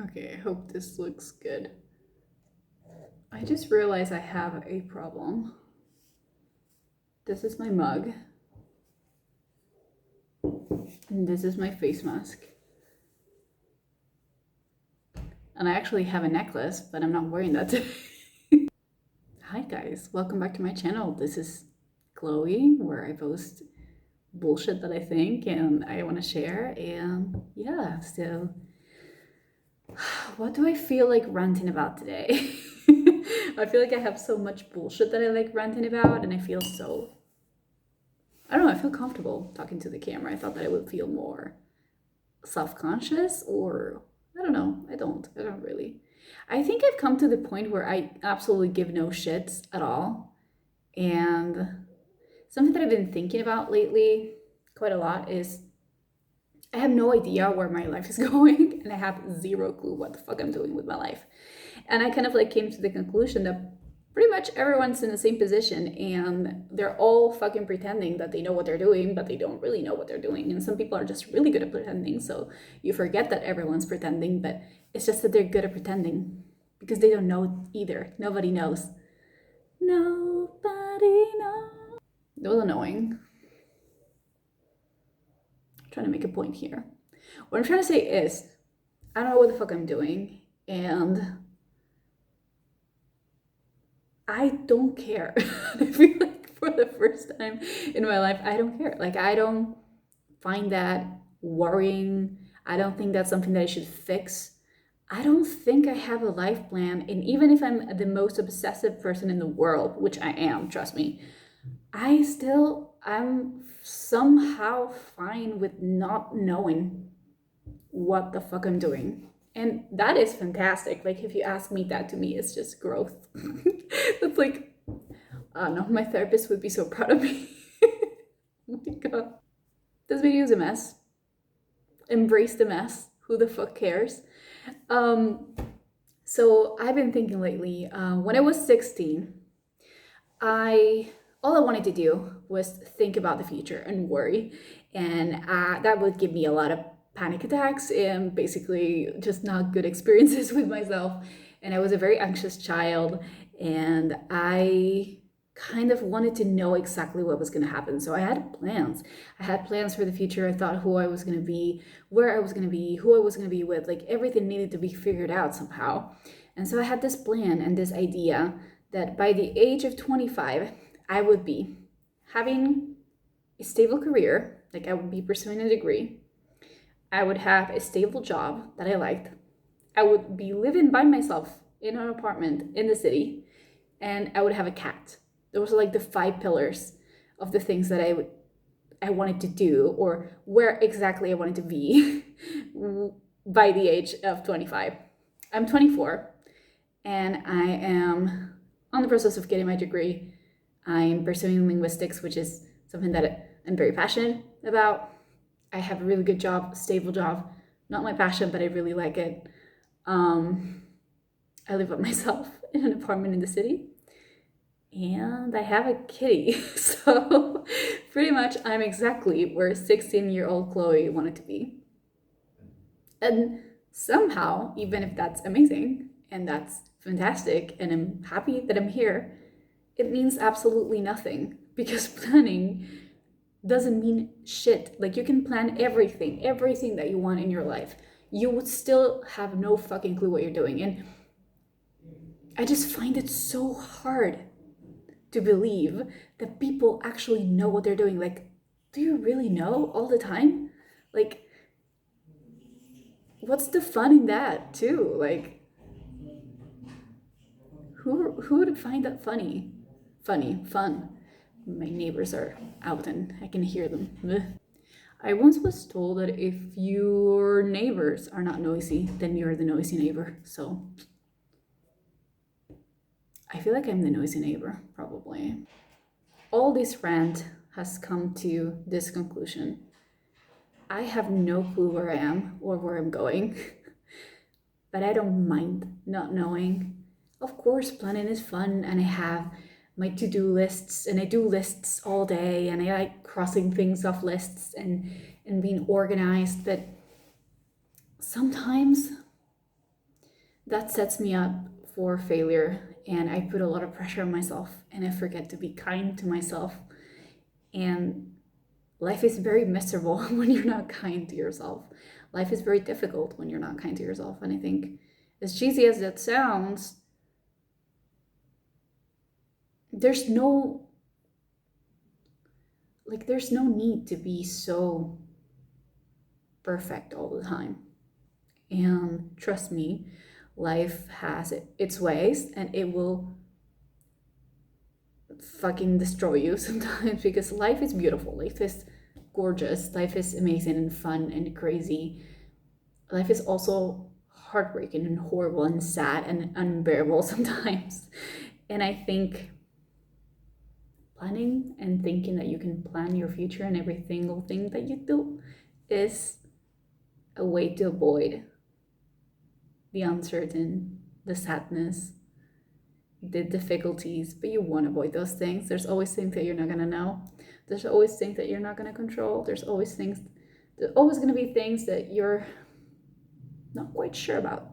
Okay, I hope this looks good. I just realized I have a problem. This is my mug. And this is my face mask. And I actually have a necklace, but I'm not wearing that today. Hi guys, welcome back to my channel. This is Chloe, where I post bullshit that I think and I want to share. And yeah, so what do I feel like ranting about today? I feel like I have so much bullshit that I like ranting about, and I feel so, I don't know, I feel comfortable talking to the camera. I thought that I would feel more self-conscious, or I don't know. I don't really. I think I've come to the point where I absolutely give no shits at all. And something that I've been thinking about lately quite a lot is I have no idea where my life is going, and I have zero clue what the fuck I'm doing with my life. And I kind of like came to the conclusion that pretty much everyone's in the same position, and they're all fucking pretending that they know what they're doing, but they don't really know what they're doing. And some people are just really good at pretending, so you forget that everyone's pretending, but it's just that they're good at pretending because they don't know either. Nobody knows. Nobody knows. That was annoying. I'm trying to make a point here. What I'm trying to say is, I don't know what the fuck I'm doing, and I don't care. I feel like for the first time in my life, I don't care. Like, I don't find that worrying. I don't think that's something that I should fix. I don't think I have a life plan. And even if I'm the most obsessive person in the world, which I am, trust me, I'm somehow fine with not knowing what the fuck I'm doing. And that is fantastic. Like, if you ask me, that to me is just growth. That's like, I don't know, my therapist would be so proud of me. Oh my god. This video is a mess. Embrace the mess. Who the fuck cares? So I've been thinking lately, when I was 16, all I wanted to do was think about the future and worry. And that would give me a lot of panic attacks and basically just not good experiences with myself. And I was a very anxious child, and I kind of wanted to know exactly what was going to happen. So I had plans. I had plans for the future. I thought who I was going to be, where I was going to be, who I was going to be with. Like, everything needed to be figured out somehow. And so I had this plan and this idea that by the age of 25, I would be having a stable career. Like, I would be pursuing a degree. I would have a stable job that I liked. I would be living by myself in an apartment in the city, and I would have a cat. Those are like the 5 pillars of the things that I wanted to do, or where exactly I wanted to be by the age of 25. I'm 24, and I am on the process of getting my degree. I'm pursuing linguistics, which is something that I'm very passionate about. I have a really good job, stable job. Not my passion, but I really like it. I live by myself in an apartment in the city. And I have a kitty. So pretty much I'm exactly where 16-year-old Chloe wanted to be. And somehow, even if that's amazing and that's fantastic and I'm happy that I'm here, it means absolutely nothing, because planning doesn't mean shit. Like, you can plan everything that you want in your life. You would still have no fucking clue what you're doing. And I just find it so hard to believe that people actually know what they're doing. Like, do you really know all the time? Like, what's the fun in that too? Like, who would find that funny? Fun. My neighbors are out and I can hear them. Ugh. I once was told that if your neighbors are not noisy, then you're the noisy neighbor. So I feel like I'm the noisy neighbor, probably. All this rant has come to this conclusion. I have no clue where I am or where I'm going, but I don't mind not knowing. Of course, planning is fun, and I have my to-do lists, and I do lists all day, and I like crossing things off lists and being organized, but sometimes that sets me up for failure, and I put a lot of pressure on myself, and I forget to be kind to myself. And life is very miserable when you're not kind to yourself. Life is very difficult when you're not kind to yourself. And I think, as cheesy as that sounds, there's no there's no need to be so perfect all the time. And trust me, life has its ways, and it will fucking destroy you sometimes, because life is beautiful, life is gorgeous, life is amazing and fun and crazy. Life is also heartbreaking and horrible and sad and unbearable sometimes. And I think planning and thinking that you can plan your future and every single thing that you do is a way to avoid the uncertain, the sadness, the difficulties. But you want to avoid those things. There's always things that you're not going to know. There's always things that you're not going to control. There's always going to be things that you're not quite sure about.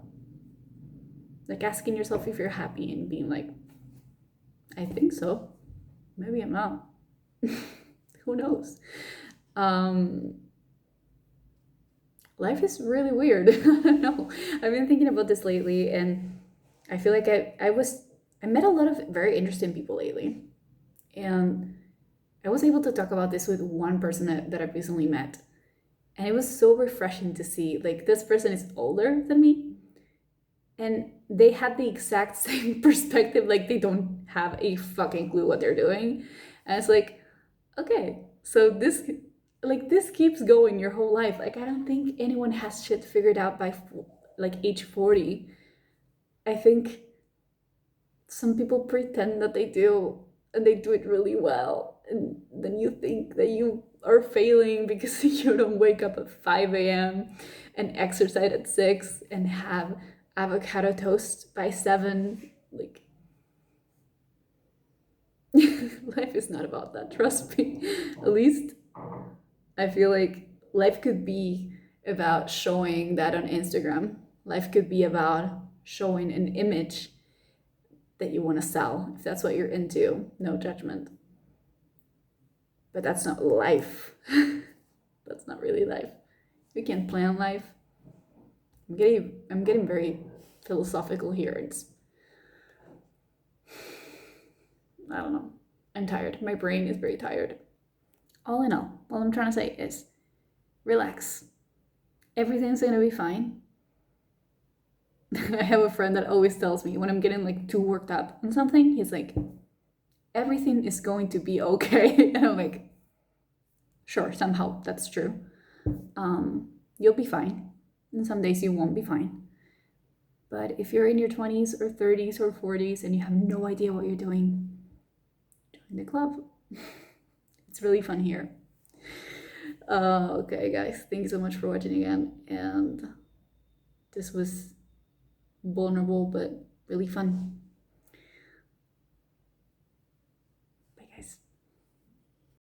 Like asking yourself if you're happy and being like, I think so. Maybe I'm not. Who knows? Life is really weird. I don't know. I've been thinking about this lately, and I feel like I met a lot of very interesting people lately. And I was able to talk about this with one person that I've recently met. And it was so refreshing to see, like, this person is older than me, and they had the exact same perspective. Like, they don't have a fucking clue what they're doing. And it's like, okay, so this keeps going your whole life. Like, I don't think anyone has shit figured out by like age 40. I think some people pretend that they do, and they do it really well, and then you think that you are failing because you don't wake up at 5 a.m. and exercise at 6 and have avocado toast by 7. Like, life is not about that, trust me. At least I feel like life could be about showing that on Instagram. Life could be about showing an image that you want to sell, if that's what you're into. No judgment. But that's not life. That's not really life. You can't plan life. I'm getting very philosophical here. I don't know. I'm tired. My brain is very tired. All in all I'm trying to say is relax. Everything's gonna be fine. I have a friend that always tells me when I'm getting like too worked up on something, he's like, everything is going to be okay. And I'm like, sure, somehow that's true. You'll be fine. And some days you won't be fine. But if you're in your 20s or 30s or 40s and you have no idea what you're doing, join the club. It's really fun here. Okay, guys, thank you so much for watching again. And this was vulnerable but really fun.